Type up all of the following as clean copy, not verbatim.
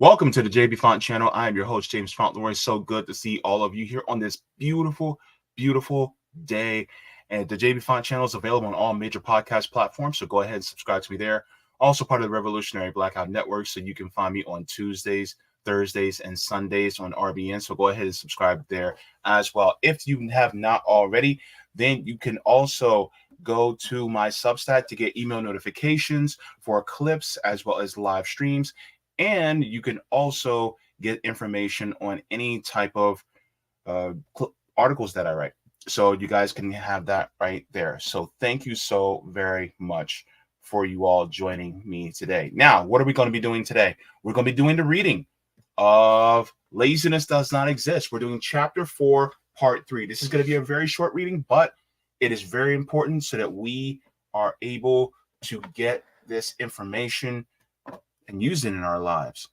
Welcome to the Jaybefaunt channel. I am your host, James Fauntleroy. So good to see all of you here on this beautiful, beautiful day. And the Jaybefaunt channel is available on all major podcast platforms, so go ahead and subscribe to me there. Also part of the Revolutionary Blackout Network, so you can find me on Tuesdays, Thursdays, and Sundays on RBN. So go ahead and subscribe there as well. If you have not already, then you can also go to my Substack to get email notifications for clips as well as live streams. And you can also get information on any type of articles that I write. So you guys can have that right there. So thank you so very much for you all joining me today. Now, what are we going to be doing today? We're going to be doing the reading of Laziness Does Not Exist. We're doing chapter 4, part 3. This is going to be a very short reading, but it is very important so that we are able to get this information and use it in our lives.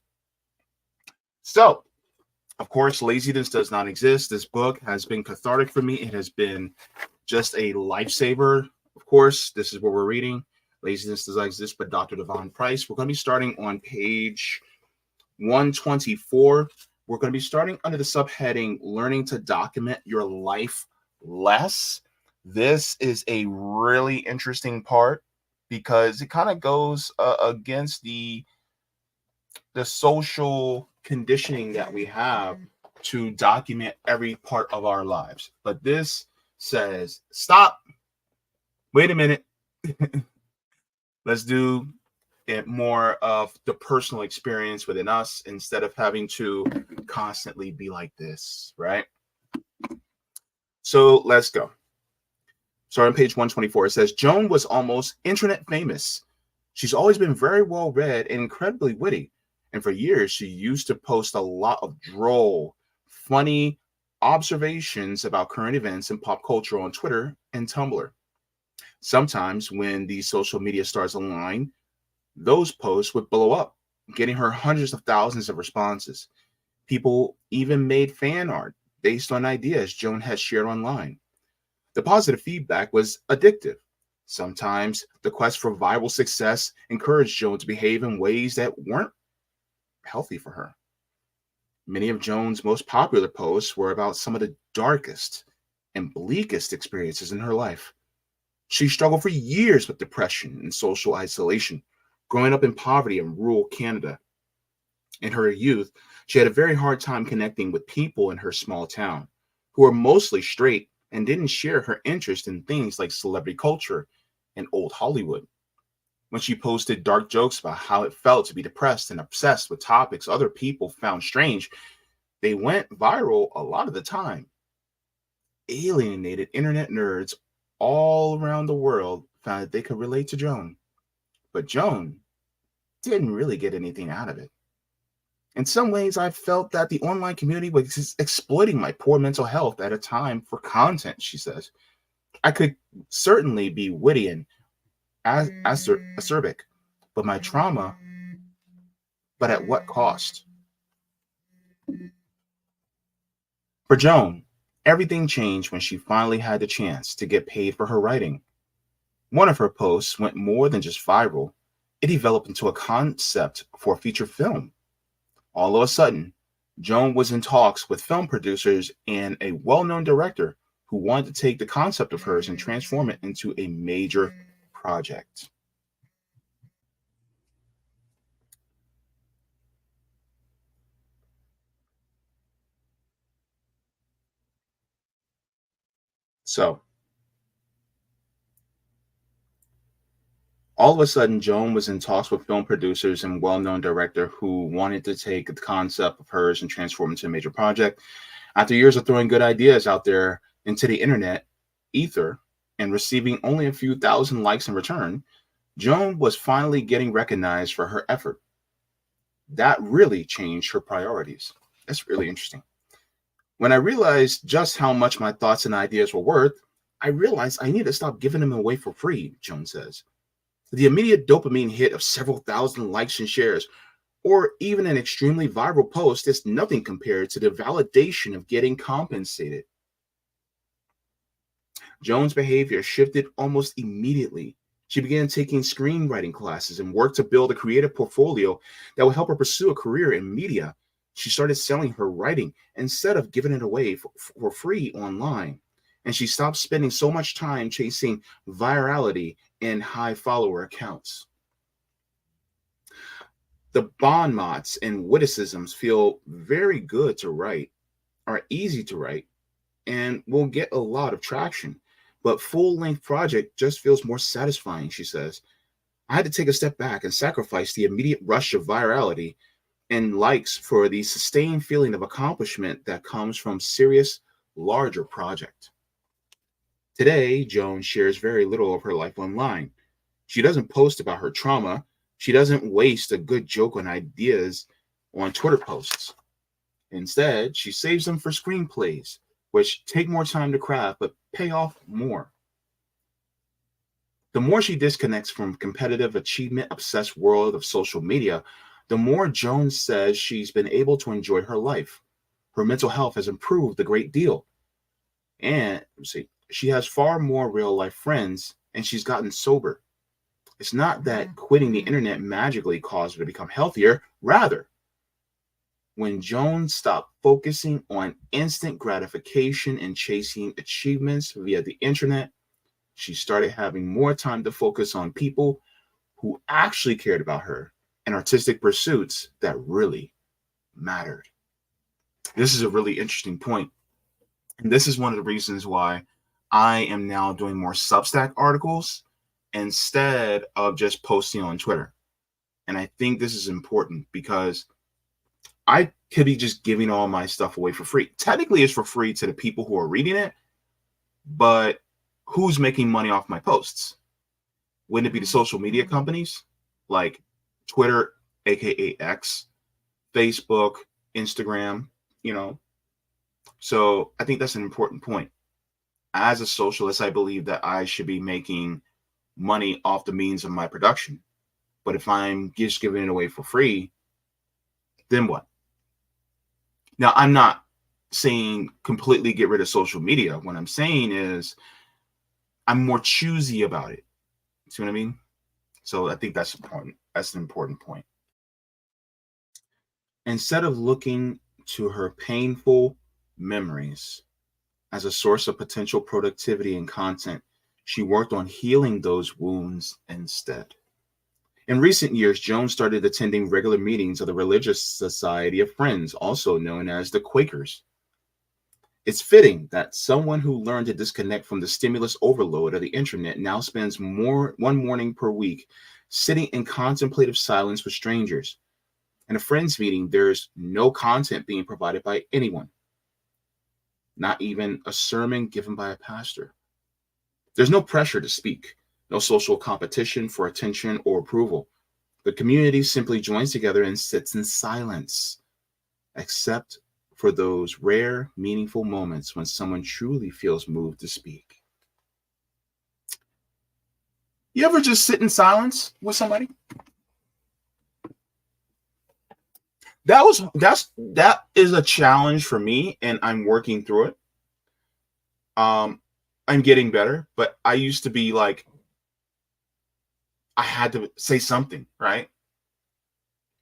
So, of course, Laziness Does Not Exist. This book has been cathartic for me. It has been just a lifesaver. Of course, this is what we're reading. Laziness Does Not Exist by Dr. Devon Price. We're going to be starting on page 124. We're going to be starting under the subheading, Learning to Document Your Life Less. This is a really interesting part because it kind of goes against the social conditioning that we have to document every part of our lives. But this says, stop, wait a minute. Let's do it more of the personal experience within us instead of having to constantly be like this, right? So let's go. Starting on page 124, it says, Joan was almost internet famous. She's always been very well read and incredibly witty. And for years, she used to post a lot of droll, funny observations about current events and pop culture on Twitter and Tumblr. Sometimes when these social media stars align, those posts would blow up, getting her hundreds of thousands of responses. People even made fan art based on ideas Joan had shared online. The positive feedback was addictive. Sometimes the quest for viral success encouraged Joan to behave in ways that weren't healthy for her. Many of Joan's most popular posts were about some of the darkest and bleakest experiences in her life. She struggled for years with depression and social isolation, growing up in poverty in rural Canada. In her youth, she had a very hard time connecting with people in her small town, who were mostly straight and didn't share her interest in things like celebrity culture and old Hollywood. When she posted dark jokes about how it felt to be depressed and obsessed with topics other people found strange, they went viral a lot of the time. Alienated internet nerds all around the world found that they could relate to Joan. But Joan didn't really get anything out of it. In some ways, I felt that the online community was exploiting my poor mental health at a time for content, she says. I could certainly be witty and acerbic, but my trauma, but at what cost? For Joan, everything changed when she finally had the chance to get paid for her writing. One of her posts went more than just viral. It developed into a concept for a feature film. All of a sudden, Joan was in talks with film producers and a well-known director who wanted to take the concept of hers and transform it into a major project. So, all of a sudden, Joan was in talks with film producers and well-known director who wanted to take the concept of hers and transform it into a major project. After years of throwing good ideas out there into the internet ether and receiving only a few thousand likes in return, Joan was finally getting recognized for her effort. That really changed her priorities. That's really interesting. When I realized just how much my thoughts and ideas were worth, I realized I needed to stop giving them away for free, Joan says. The immediate dopamine hit of several thousand likes and shares, or even an extremely viral post, is nothing compared to the validation of getting compensated. Joan's behavior shifted almost immediately She began taking screenwriting classes and worked to build a creative portfolio that would help her pursue a career in media. She started selling her writing instead of giving it away for free online. And she stopped spending so much time chasing virality and high follower accounts. The bon mots and witticisms feel very good to write, are easy to write, and will get a lot of traction. But full-length project just feels more satisfying, she says. I had to take a step back and sacrifice the immediate rush of virality and likes for the sustained feeling of accomplishment that comes from serious, larger project. Today, Joan shares very little of her life online. She doesn't post about her trauma. She doesn't waste a good joke on ideas on Twitter posts. Instead, she saves them for screenplays, which take more time to craft but pay off more. The more she disconnects from competitive achievement obsessed world of social media, the more Jones says she's been able to enjoy her life. Her mental health has improved a great deal. And she has far more real life friends and she's gotten sober. It's not that quitting the internet magically caused her to become healthier. Rather, when Jones stopped focusing on instant gratification and chasing achievements via the internet, she started having more time to focus on people who actually cared about her and artistic pursuits that really mattered. This is a really interesting point. And this is one of the reasons why I am now doing more Substack articles instead of just posting on Twitter. And I think this is important because I could be just giving all my stuff away for free. Technically, it's for free to the people who are reading it, but who's making money off my posts? Wouldn't it be the social media companies like Twitter, aka X, Facebook, Instagram, So I think that's an important point. As a socialist, I believe that I should be making money off the means of my production. But if I'm just giving it away for free, then what? Now, I'm not saying completely get rid of social media. What I'm saying is I'm more choosy about it. See what I mean? So I think that's important. That's an important point. Instead of looking to her painful memories as a source of potential productivity and content, she worked on healing those wounds instead. In recent years, Jones started attending regular meetings of the Religious Society of Friends, also known as the Quakers. It's fitting that someone who learned to disconnect from the stimulus overload of the internet now spends one morning per week sitting in contemplative silence with strangers. In a friends meeting, there's no content being provided by anyone, not even a sermon given by a pastor. There's no pressure to speak, no social competition for attention or approval. The community simply joins together and sits in silence, except for those rare, meaningful moments when someone truly feels moved to speak. You ever just sit in silence with somebody? That is a challenge for me, and I'm working through it. I'm getting better, but I used to be like, I had to say something, right?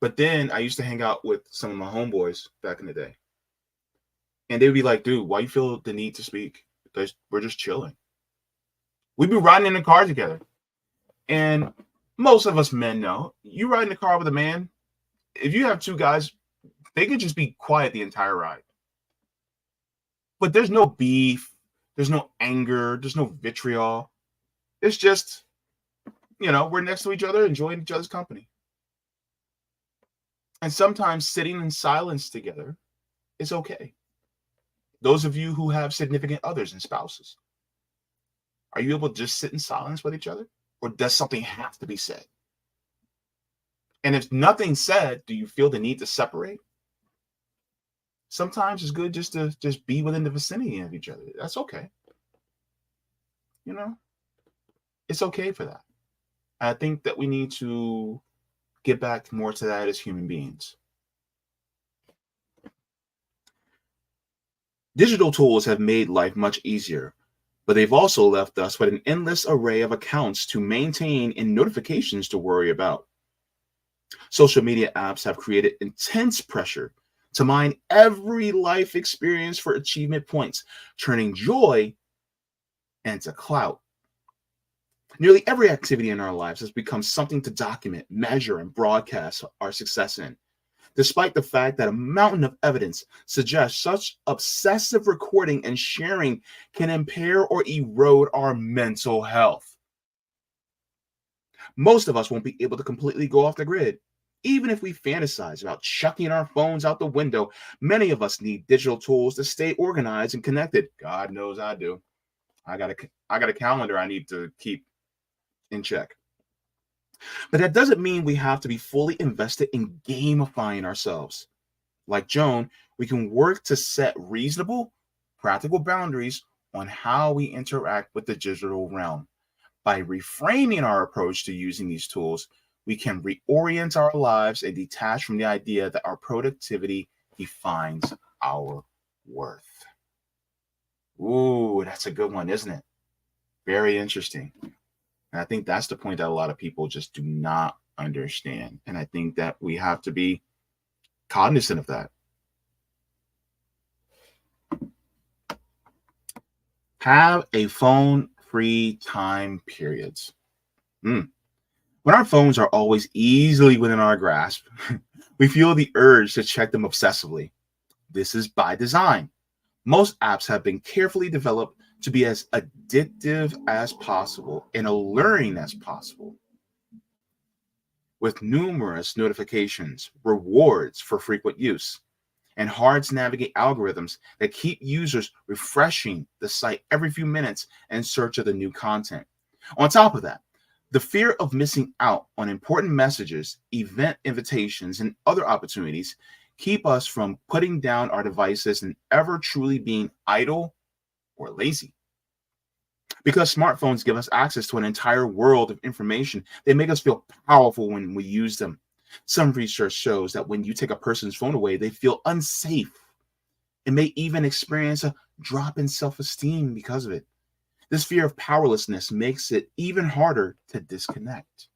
But then I used to hang out with some of my homeboys back in the day. And they'd be like, dude, why you feel the need to speak? We're just chilling. We'd be riding in the car together. And most of us men know, you ride in the car with a man, if you have two guys, they could just be quiet the entire ride. But there's no beef, there's no anger, there's no vitriol. It's just, we're next to each other, enjoying each other's company. And sometimes sitting in silence together is okay. Those of you who have significant others and spouses, are you able to just sit in silence with each other? Or does something have to be said? And if nothing's said, do you feel the need to separate? Sometimes it's good just to be within the vicinity of each other. That's okay. It's okay for that. I think that we need to get back more to that as human beings. Digital tools have made life much easier, But they've also left us with an endless array of accounts to maintain and notifications to worry about. Social media apps have created intense pressure to mine every life experience for achievement points, turning joy into clout. Nearly every activity in our lives has become something to document, measure, and broadcast our success in, despite the fact that a mountain of evidence suggests such obsessive recording and sharing can impair or erode our mental health. Most of us won't be able to completely go off the grid. Even if we fantasize about chucking our phones out the window, many of us need digital tools to stay organized and connected. God knows I do. I got a calendar I need to keep in check. But that doesn't mean we have to be fully invested in gamifying ourselves. Like Joan, we can work to set reasonable, practical boundaries on how we interact with the digital realm. By reframing our approach to using these tools, we can reorient our lives and detach from the idea that our productivity defines our worth. Ooh, that's a good one, isn't it? Very interesting. And I think that's the point that a lot of people just do not understand. And I think that we have to be cognizant of that. Have a phone-free time periods. When our phones are always easily within our grasp, we feel the urge to check them obsessively. This is by design. Most apps have been carefully developed to be as addictive as possible and alluring as possible, with numerous notifications, rewards for frequent use, and hard to navigate algorithms that keep users refreshing the site every few minutes in search of the new content. On top of that, the fear of missing out on important messages, event invitations, and other opportunities keep us from putting down our devices and ever truly being idle or lazy. Because smartphones give us access to an entire world of information, they make us feel powerful when we use them. Some research shows that when you take a person's phone away, they feel unsafe and may even experience a drop in self-esteem because of it. This fear of powerlessness makes it even harder to disconnect.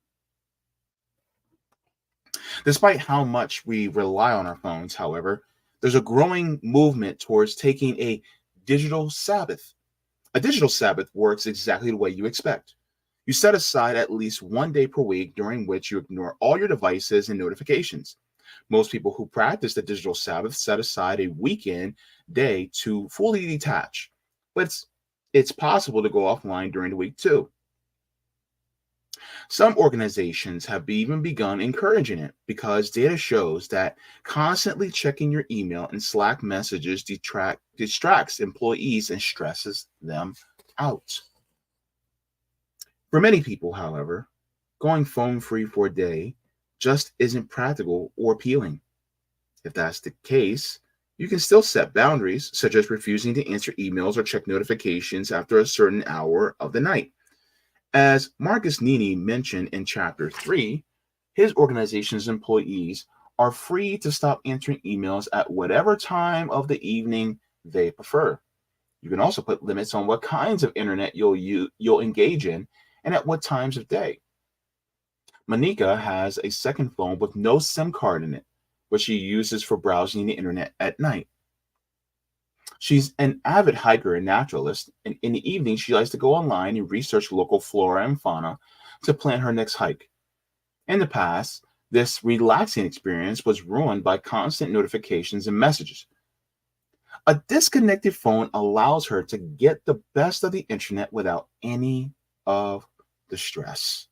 Despite how much we rely on our phones, however, there's a growing movement towards taking a digital Sabbath. A digital Sabbath works exactly the way you expect. You set aside at least one day per week during which you ignore all your devices and notifications. Most people who practice the digital Sabbath set aside a weekend day to fully detach, but it's possible to go offline during the week too. Some organizations have even begun encouraging it because data shows that constantly checking your email and Slack messages distracts employees and stresses them out. For many people, however, going phone free for a day just isn't practical or appealing. If that's the case, you can still set boundaries, such as refusing to answer emails or check notifications after a certain hour of the night. As Marcus Nini mentioned in Chapter 3, his organization's employees are free to stop answering emails at whatever time of the evening they prefer. You can also put limits on what kinds of internet you'll engage in and at what times of day. Monica has a second phone with no SIM card in it, which she uses for browsing the internet at night. She's an avid hiker and naturalist, and in the evening she likes to go online and research local flora and fauna to plan her next hike. In the past, this relaxing experience was ruined by constant notifications and messages. A disconnected phone allows her to get the best of the internet without any of the stress.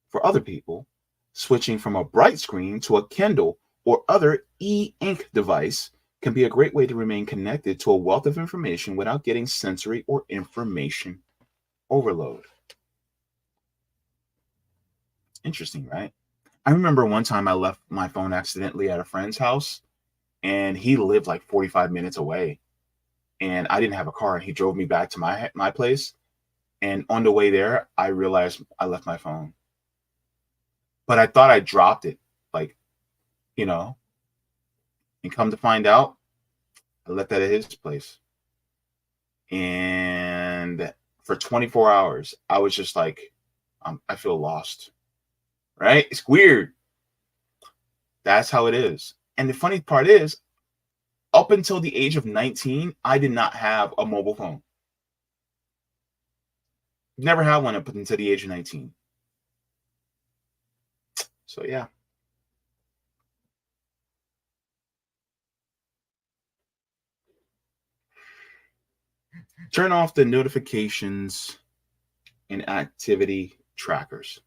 For other people, switching from a bright screen to a Kindle or other e-ink device can be a great way to remain connected to a wealth of information without getting sensory or information overload. Interesting, right? I remember one time I left my phone accidentally at a friend's house, and he lived like 45 minutes away, and I didn't have a car, and he drove me back to my place. And on the way there, I realized I left my phone, but I thought I dropped it, like, you know, and come to find out, I left that at his place. And And for 24 hours, I was just like, I feel lost, right? It's weird. That's how it is. And the funny part is, up until the age of 19, I did not have a mobile phone. Never had one up until the age of 19. So yeah. Turn off the notifications and activity trackers.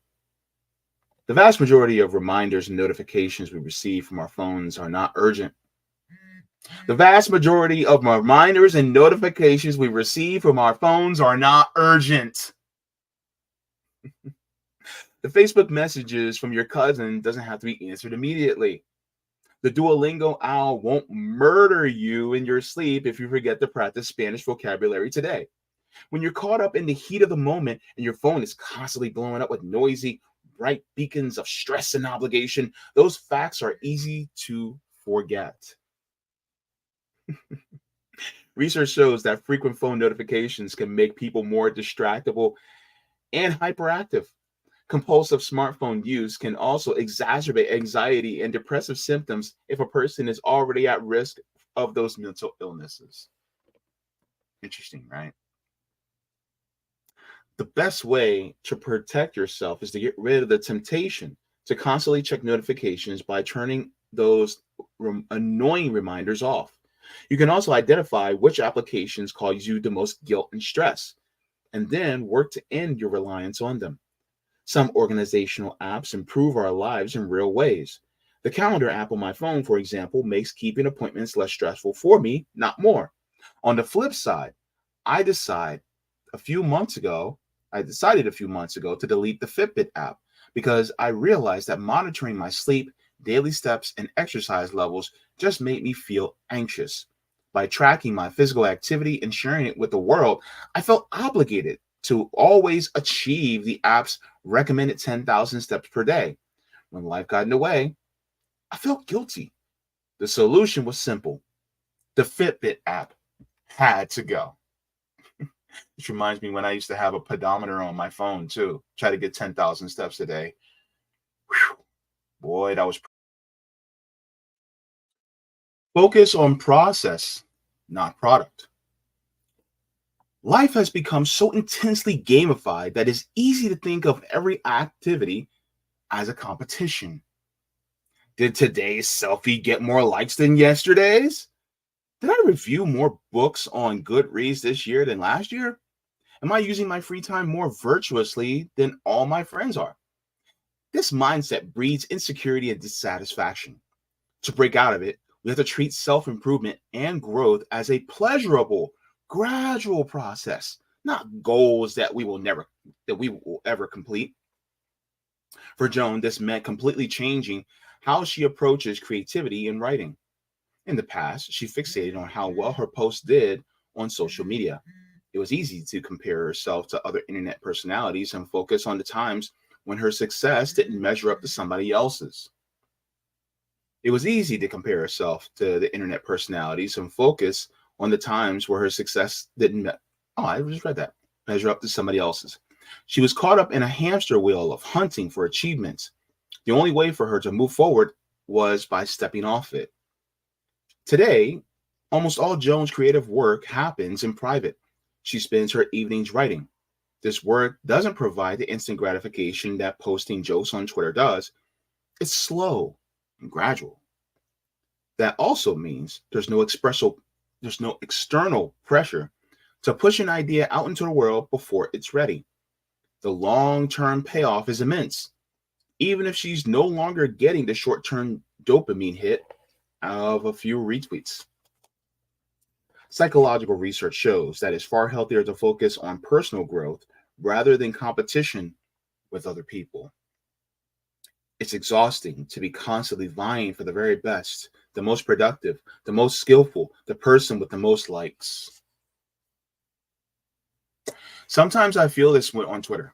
The vast majority of reminders and notifications we receive from our phones are not urgent. The vast majority of reminders and notifications we receive from our phones are not urgent. The Facebook messages from your cousin doesn't have to be answered immediately. The Duolingo owl won't murder you in your sleep if you forget to practice Spanish vocabulary today. When you're caught up in the heat of the moment and your phone is constantly blowing up with noisy, bright beacons of stress and obligation, those facts are easy to forget. Research shows that frequent phone notifications can make people more distractible and hyperactive. Compulsive smartphone use can also exacerbate anxiety and depressive symptoms if a person is already at risk of those mental illnesses. Interesting, right? The best way to protect yourself is to get rid of the temptation to constantly check notifications by turning those annoying reminders off. You can also identify which applications cause you the most guilt and stress, and then work to end your reliance on them. Some organizational apps improve our lives in real ways. The calendar app on my phone, for example, makes keeping appointments less stressful for me, not more. On the flip side, I decided a few months ago to delete the Fitbit app because I realized that monitoring my sleep, daily steps, and exercise levels just made me feel anxious. By tracking my physical activity and sharing it with the world, I felt obligated to always achieve the app's recommended 10,000 steps per day. When life got in the way, I felt guilty. The solution was simple. The Fitbit app had to go. Which reminds me when I used to have a pedometer on my phone too, try to get 10,000 steps a day. Whew. Boy, that was. Focus on process, not product. Life has become so intensely gamified that it's easy to think of every activity as a competition. Did today's selfie get more likes than yesterday's? Did I review more books on Goodreads this year than last year? Am I using my free time more virtuously than all my friends are? This mindset breeds insecurity and dissatisfaction. To break out of it, we have to treat self-improvement and growth as a pleasurable, gradual process, not goals that we will ever complete. For Joan, this meant completely changing how she approaches creativity in writing. In the past, she fixated on how well her posts did on social media. It was easy to compare herself to other internet personalities and focus on the times when her success didn't measure up to somebody else's. It was easy to compare herself to the internet personalities and focus on the times where her success didn't I just read that. Measure up to somebody else's. She was caught up in a hamster wheel of hunting for achievements. The only way for her to move forward was by stepping off it. Today, almost all Joan's creative work happens in private. She spends her evenings writing. This work doesn't provide the instant gratification that posting jokes on Twitter does. It's slow and gradual. That also means there's no external pressure to push an idea out into the world before it's ready. The long-term payoff is immense, even if she's no longer getting the short-term dopamine hit of a few retweets. Psychological research shows that it's far healthier to focus on personal growth rather than competition with other people. It's exhausting to be constantly vying for the very best, the most productive, the most skillful, the person with the most likes. Sometimes I feel this way on Twitter.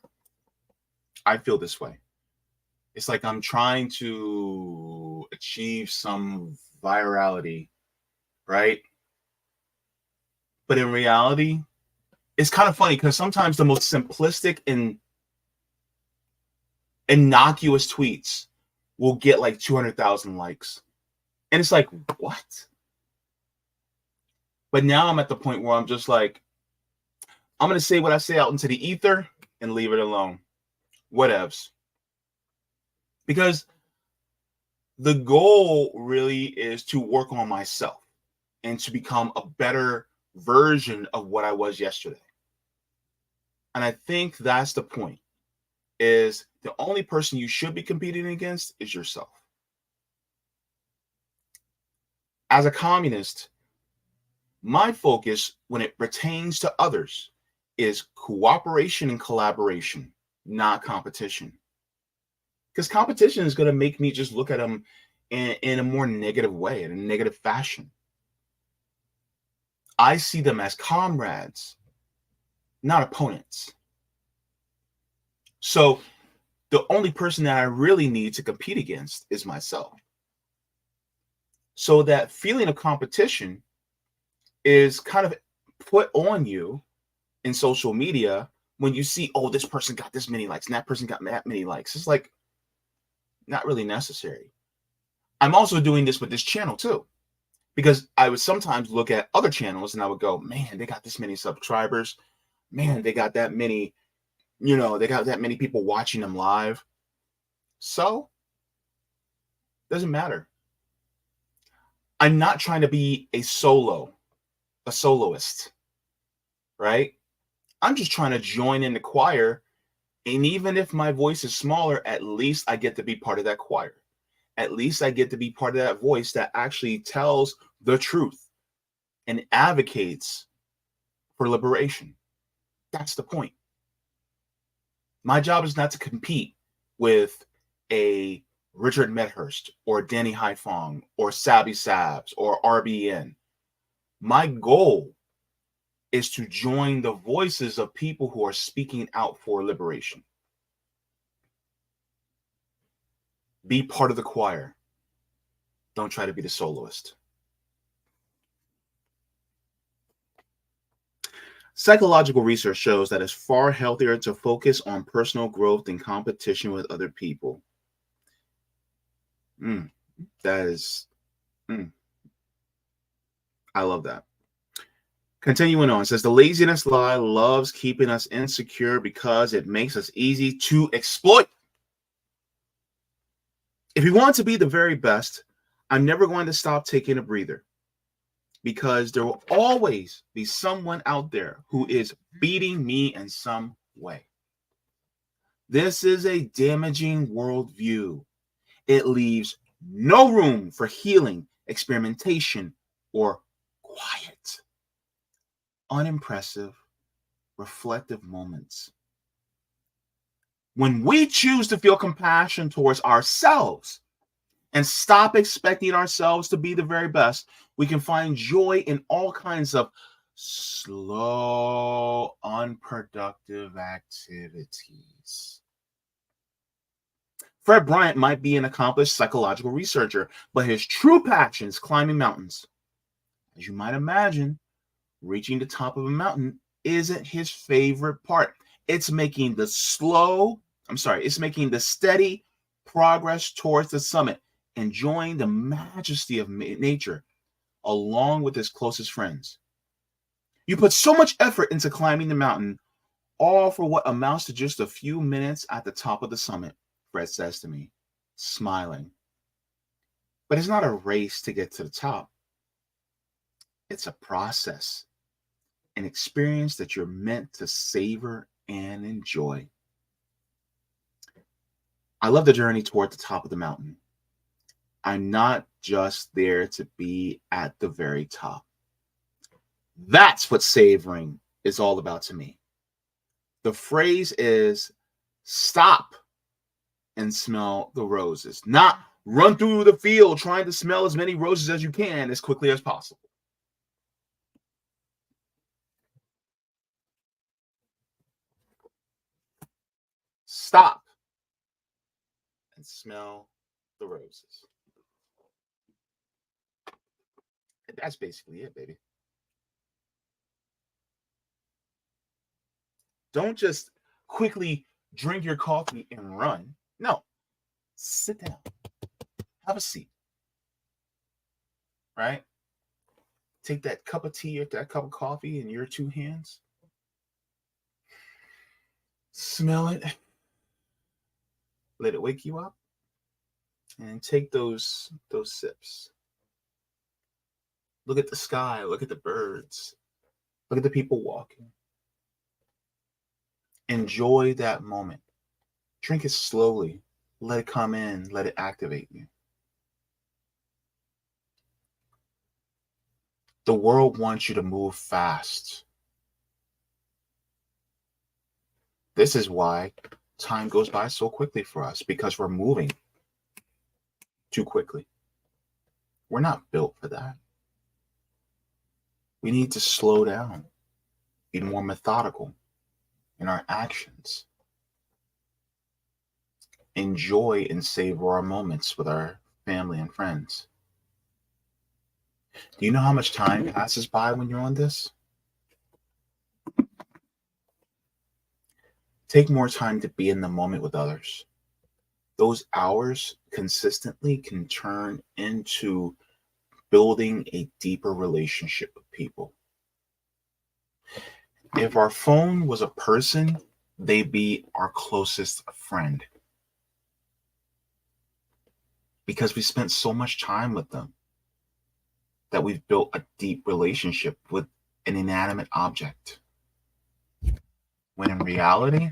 I feel this way. It's like I'm trying to achieve some virality, right? But in reality, it's kind of funny because sometimes the most simplistic and innocuous tweets will get like 200,000 likes. And it's like, what? But now I'm at the point where I'm just like, I'm going to say what I say out into the ether and leave it alone. Whatevs. Because the goal really is to work on myself and to become a better version of what I was yesterday. And I think that's the point, is the only person you should be competing against is yourself. As a communist, my focus when it pertains to others is cooperation and collaboration, not competition. Because competition is going to make me just look at them in a more negative way, in a negative fashion. I see them as comrades, not opponents. So the only person that I really need to compete against is myself. So that feeling of competition is kind of put on you in social media when you see, oh, this person got this many likes and that person got that many likes. It's like not really necessary. I'm also doing this with this channel too, because I would sometimes look at other channels and I would go, man, they got this many subscribers. Man, they got that many, they got that many people watching them live. So, doesn't matter. I'm not trying to be a soloist, right? I'm just trying to join in the choir. And even if my voice is smaller, at least I get to be part of that choir. At least I get to be part of that voice that actually tells the truth and advocates for liberation. That's the point. My job is not to compete with a Richard Medhurst or Danny Haifong or Sabby Sabs or RBN. My goal is to join the voices of people who are speaking out for liberation. Be part of the choir. Don't try to be the soloist. Psychological research shows that it's far healthier to focus on personal growth than competition with other people. That is, I love that. Continuing on, it says the laziness lie loves keeping us insecure because it makes us easy to exploit. If you want to be the very best, I'm never going to stop taking a breather, because there will always be someone out there who is beating me in some way. This is a damaging worldview. It leaves no room for healing, experimentation, or quiet, unimpressive, reflective moments. When we choose to feel compassion towards ourselves and stop expecting ourselves to be the very best, we can find joy in all kinds of slow, unproductive activities. Fred Bryant might be an accomplished psychological researcher, but his true passion is climbing mountains. As you might imagine, reaching the top of a mountain isn't his favorite part. It's making the steady progress towards the summit, enjoying the majesty of nature along with his closest friends. You put so much effort into climbing the mountain, all for what amounts to just a few minutes at the top of the summit, Fred says to me, smiling. But it's not a race to get to the top. It's a process, an experience that you're meant to savor and enjoy. I love the journey toward the top of the mountain. I'm not just there to be at the very top. That's what savoring is all about to me. The phrase is stop and smell the roses, not run through the field trying to smell as many roses as you can as quickly as possible. Stop and smell the roses. That's basically it, baby. Don't just quickly drink your coffee and run. No, sit down, have a seat, right? Take that cup of tea or that cup of coffee in your two hands, smell it, let it wake you up, and take those sips. Look at the sky, look at the birds, look at the people walking. Enjoy that moment. Drink it slowly. Let it come in, let it activate you. The world wants you to move fast. This is why time goes by so quickly for us, because we're moving too quickly. We're not built for that. We need to slow down, be more methodical in our actions. Enjoy and savor our moments with our family and friends. Do you know how much time passes by when you're on this? Take more time to be in the moment with others. Those hours consistently can turn into building a deeper relationship with people. If our phone was a person, they'd be our closest friend, because we spent so much time with them that we've built a deep relationship with an inanimate object. When in reality,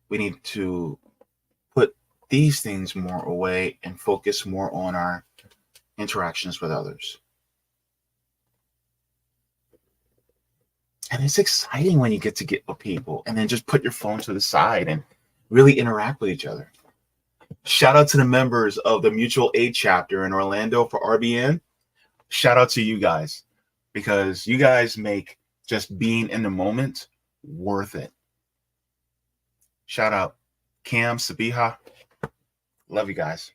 we need to put these things more away and focus more on our interactions with others. And it's exciting when you get with people and then just put your phone to the side and really interact with each other. Shout out to the members of the mutual aid chapter in Orlando for RBN. Shout out to you guys, because you guys make just being in the moment worth it. Shout out Cam, Sabiha. Love you guys.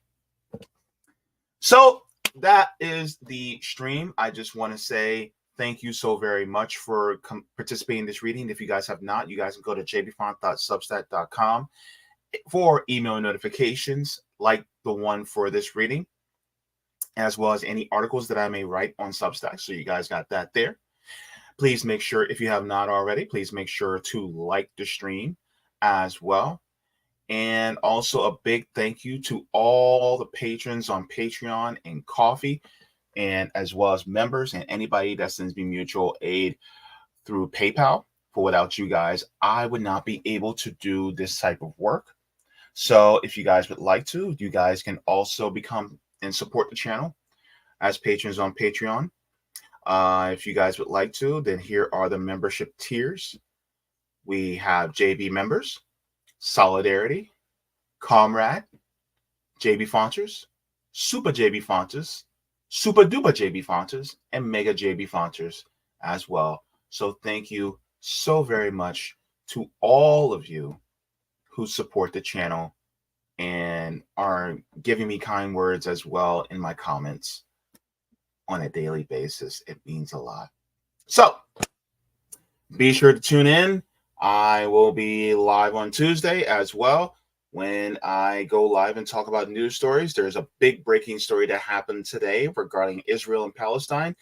So that is the stream. I just want to say thank you so very much for participating in this reading. If you guys have not, you guys can go to jaybefaunt.substack.com for email notifications like the one for this reading, as well as any articles that I may write on Substack. So you guys got that there. Please make sure, if you have not already, please make sure to like the stream as well. And also a big thank you to all the patrons on Patreon and Coffee, and as well as members and anybody that sends me mutual aid through PayPal. For without you guys, I would not be able to do this type of work. So if you guys would like to, you guys can also become and support the channel as patrons on Patreon. If you guys would like to, then here are the membership tiers. We have JB members, Solidarity, Comrade, Jaybefaunters, Super Jaybefaunters, Super Duper Jaybefaunters, and Mega Jaybefaunters as well. So thank you so very much to all of you who support the channel and are giving me kind words as well in my comments on a daily basis. It means a lot. So be sure to tune in. I will be live on Tuesday as well. When I go live and talk about news stories, there's a big breaking story that happened today regarding Israel and Palestine.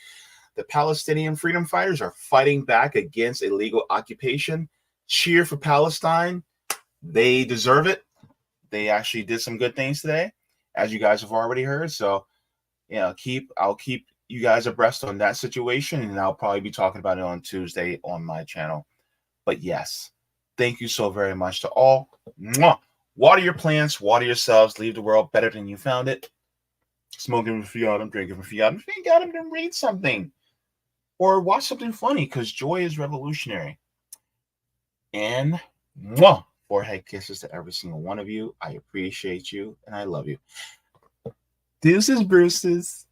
The Palestinian freedom fighters are fighting back against illegal occupation. Cheer for Palestine. They deserve it. They actually did some good things today, as you guys have already heard. So, I'll keep you guys abreast on that situation, and I'll probably be talking about it on Tuesday on my channel. But yes, thank you so very much to all. Mwah! Water your plants, water yourselves, leave the world better than you found it. Smoking with Fiat, drinking with Fiat. If you got them, then read something or watch something funny, because joy is revolutionary. And mwah! Forehead kisses to every single one of you. I appreciate you and I love you. Deuces, Bruces.